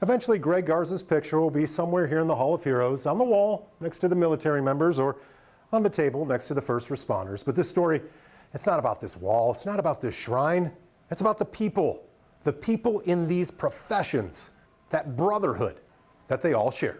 Eventually, Greg Garza's picture will be somewhere here in the Hall of Heroes, on the wall next to the military members, or on the table next to the first responders. But this story, it's not about this wall, it's not about this shrine, it's about the people in these professions, that brotherhood that they all share.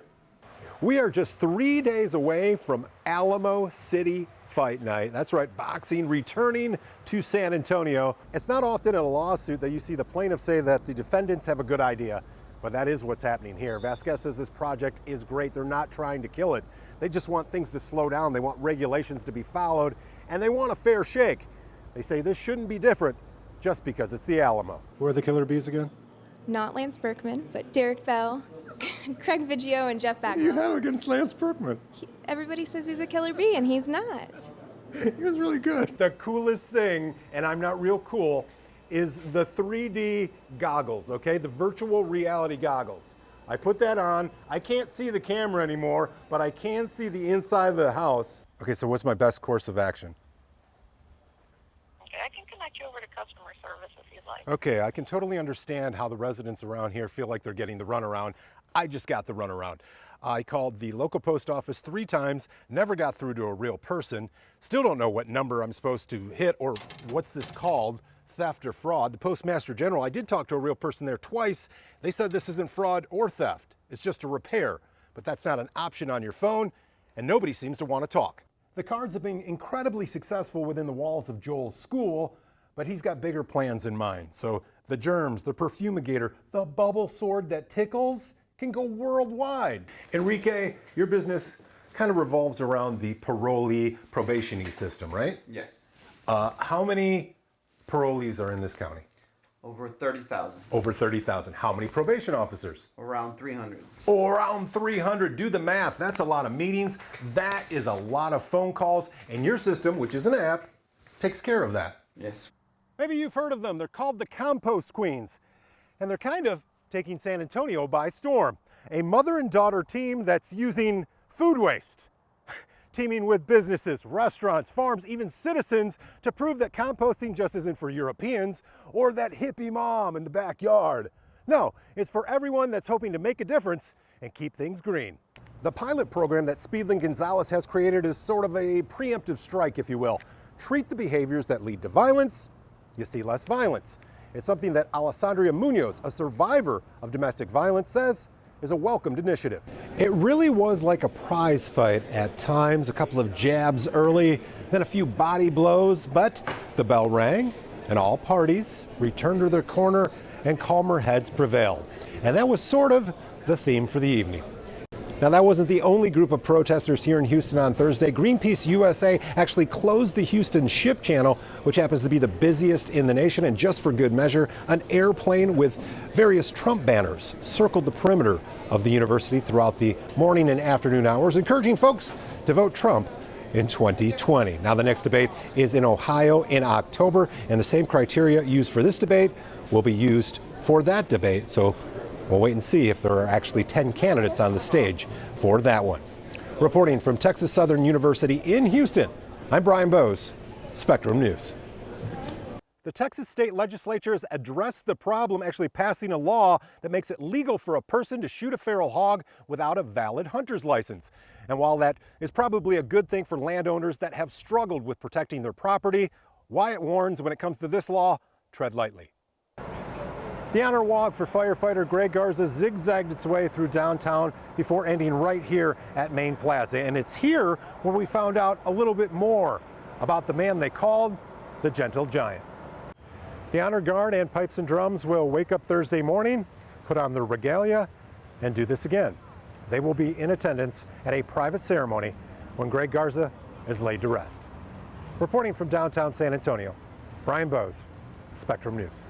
We are just 3 days away from Alamo City Fight Night. That's right, boxing returning to San Antonio. It's not often in a lawsuit that you see the plaintiffs say that the defendants have a good idea, but that is what's happening here. Vasquez says this project is great. They're not trying to kill it. They just want things to slow down. They want regulations to be followed, and they want a fair shake. They say this shouldn't be different just because it's the Alamo. Who are the killer bees again? Not Lance Berkman, but Derek Bell, Craig Biggio, and Jeff Bagwell. You have against Lance Berkman. Everybody says he's a killer bee, and he's not. He was really good. The coolest thing, and I'm not real cool, is the 3D goggles, okay? The virtual reality goggles. I put that on. I can't see the camera anymore, but I can see the inside of the house. Okay, so what's my best course of action? Okay, I can connect you over to customer service if you'd like. Okay, I can totally understand how the residents around here feel like they're getting the runaround. I just got the runaround. I called the local post office 3 times, never got through to a real person. Still don't know what number I'm supposed to hit or what's this called, theft or fraud. The Postmaster General, I did talk to a real person there twice. They said this isn't fraud or theft. It's just a repair. But that's not an option on your phone, and nobody seems to want to talk. The Cards have been incredibly successful within the walls of Joel's school, but he's got bigger plans in mind. So the germs, the perfumigator, the bubble sword that tickles can go worldwide. Enrique, your business kind of revolves around the parolee probationee system, right? Yes. How many parolees are in this county? Over 30,000. Over 30,000. How many probation officers? Around 300. Around 300. Do the math. That's a lot of meetings. That is a lot of phone calls. And your system, which is an app, takes care of that. Yes. Maybe you've heard of them. They're called the Compost Queens. And they're kind of taking San Antonio by storm. A mother and daughter team that's using food waste, teaming with businesses, restaurants, farms, even citizens to prove that composting just isn't for Europeans or that hippie mom in the backyard. No, it's for everyone that's hoping to make a difference and keep things green. The pilot program that Speedlin Gonzalez has created is sort of a preemptive strike, if you will. Treat the behaviors that lead to violence, you see less violence. It's something that Alessandria Munoz, a survivor of domestic violence, says is a welcomed initiative. It really was like a prize fight at times, a couple of jabs early, then a few body blows, but the bell rang and all parties returned to their corner and calmer heads prevailed. And that was sort of the theme for the evening. Now, that wasn't the only group of protesters here in Houston on Thursday. Greenpeace USA actually closed the Houston Ship Channel, which happens to be the busiest in the nation, and just for good measure, an airplane with various Trump banners circled the perimeter of the university throughout the morning and afternoon hours, encouraging folks to vote Trump in 2020. Now, the next debate is in Ohio in October, and the same criteria used for this debate will be used for that debate. So we'll wait and see if there are actually 10 candidates on the stage for that one. Reporting from Texas Southern University in Houston, I'm Bryan Bose, Spectrum News. The Texas state legislature has addressed the problem, actually passing a law that makes it legal for a person to shoot a feral hog without a valid hunter's license. And while that is probably a good thing for landowners that have struggled with protecting their property, Wyatt warns when it comes to this law, tread lightly. The honor walk for firefighter Greg Garza zigzagged its way through downtown before ending right here at Main Plaza. And it's here where we found out a little bit more about the man they called the Gentle Giant. The honor guard and pipes and drums will wake up Thursday morning, put on their regalia, and do this again. They will be in attendance at a private ceremony when Greg Garza is laid to rest. Reporting from downtown San Antonio, Bryan Bose, Spectrum News.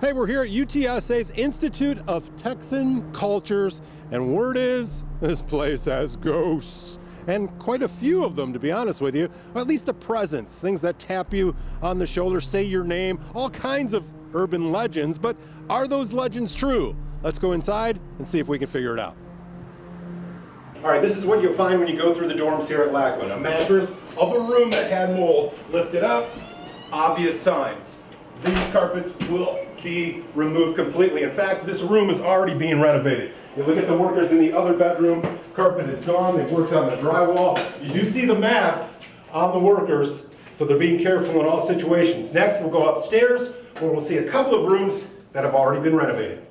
Hey, we're here at UTSA's Institute of Texan Cultures, and word is this place has ghosts. And quite a few of them, to be honest with you, or at least a presence, things that tap you on the shoulder, say your name, all kinds of urban legends. But are those legends true? Let's go inside and see if we can figure it out. All right, this is what you'll find when you go through the dorms here at Lackland. A mattress of a room that had mold lifted up, obvious signs. These carpets will be removed completely. In fact, this room is already being renovated. You look at the workers in the other bedroom, carpet is gone, they've worked on the drywall. You do see the masks on the workers, so they're being careful in all situations. Next, we'll go upstairs, where we'll see a couple of rooms that have already been renovated.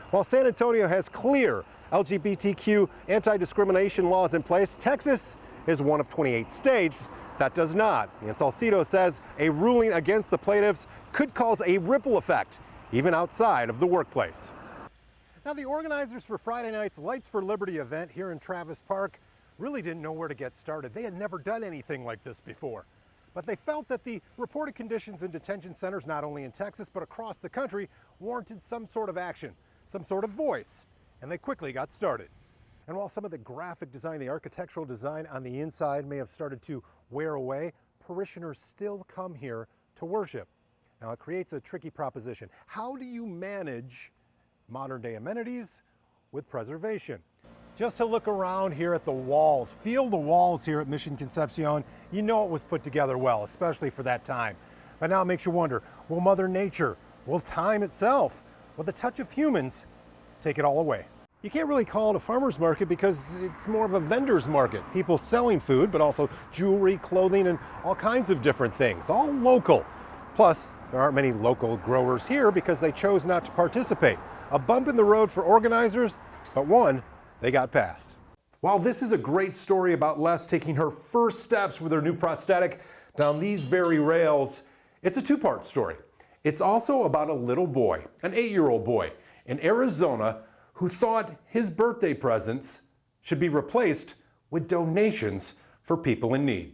While San Antonio has clear LGBTQ anti-discrimination laws in place, Texas is one of 28 states that does not. And Salcido says a ruling against the plaintiffs could cause a ripple effect, even outside of the workplace. Now, the organizers for Friday night's Lights for Liberty event here in Travis Park really didn't know where to get started. They had never done anything like this before. But they felt that the reported conditions in detention centers, not only in Texas, but across the country, warranted some sort of action, some sort of voice, and they quickly got started. And while some of the graphic design, the architectural design on the inside may have started to wear away, parishioners still come here to worship. Now, it creates a tricky proposition. How do you manage modern day amenities with preservation? Just to look around here at the walls, feel the walls here at Mission Concepcion, you know it was put together well, especially for that time. But now it makes you wonder, will Mother Nature, will time itself, will the touch of humans take it all away? You can't really call it a farmer's market because it's more of a vendor's market. People selling food, but also jewelry, clothing, and all kinds of different things, all local. Plus, there aren't many local growers here because they chose not to participate. A bump in the road for organizers, but one they got past. While this is a great story about Les taking her first steps with her new prosthetic down these very rails, it's a two-part story. It's also about a little boy, an 8-year-old boy in Arizona who thought his birthday presents should be replaced with donations for people in need.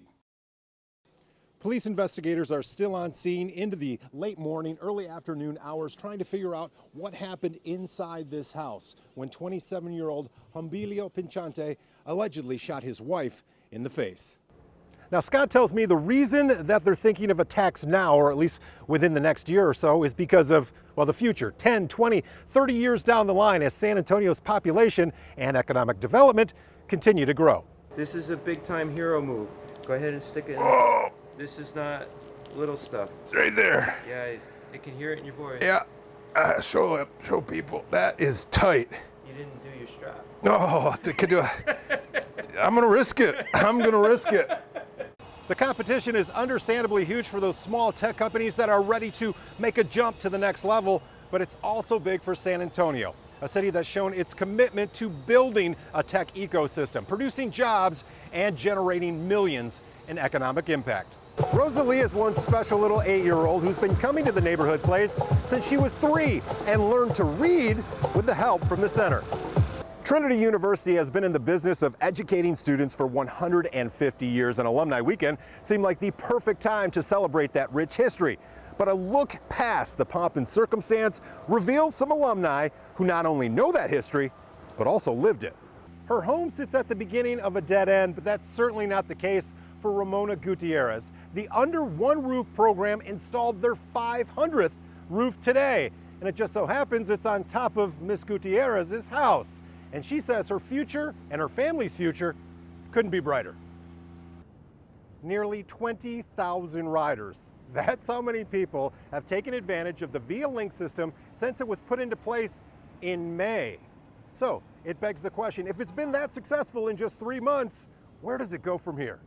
Police investigators are still on scene into the late morning, early afternoon hours, trying to figure out what happened inside this house when 27-year-old Humbilio Pinchante allegedly shot his wife in the face. Now, Scott tells me the reason that they're thinking of attacks now, or at least within the next year or so, is because of, well, the future, 10, 20, 30 years down the line as San Antonio's population and economic development continue to grow. This is a big-time hero move. Go ahead and stick it in. Oh, This is not little stuff. it's right there. Yeah, I can hear it in your voice. Yeah, show people. That is tight. You didn't do your strap. I'm gonna risk it. I'm gonna risk it. The competition is understandably huge for those small tech companies that are ready to make a jump to the next level, but it's also big for San Antonio, a city that's shown its commitment to building a tech ecosystem, producing jobs, and generating millions in economic impact. Rosalie is one special little 8-year-old who's been coming to the neighborhood place since she was 3 and learned to read with the help from the center. Trinity University has been in the business of educating students for 150 years, and Alumni Weekend seemed like the perfect time to celebrate that rich history. But a look past the pomp and circumstance reveals some alumni who not only know that history, but also lived it. Her home sits at the beginning of a dead end, but that's certainly not the case for Ramona Gutierrez. The Under One Roof program installed their 500th roof today, and it just so happens it's on top of Miss Gutierrez's house. And she says her future and her family's future couldn't be brighter. Nearly 20,000 riders. That's how many people have taken advantage of the Via Link system since it was put into place in May. So it begs the question, if it's been that successful in just 3 months, where does it go from here?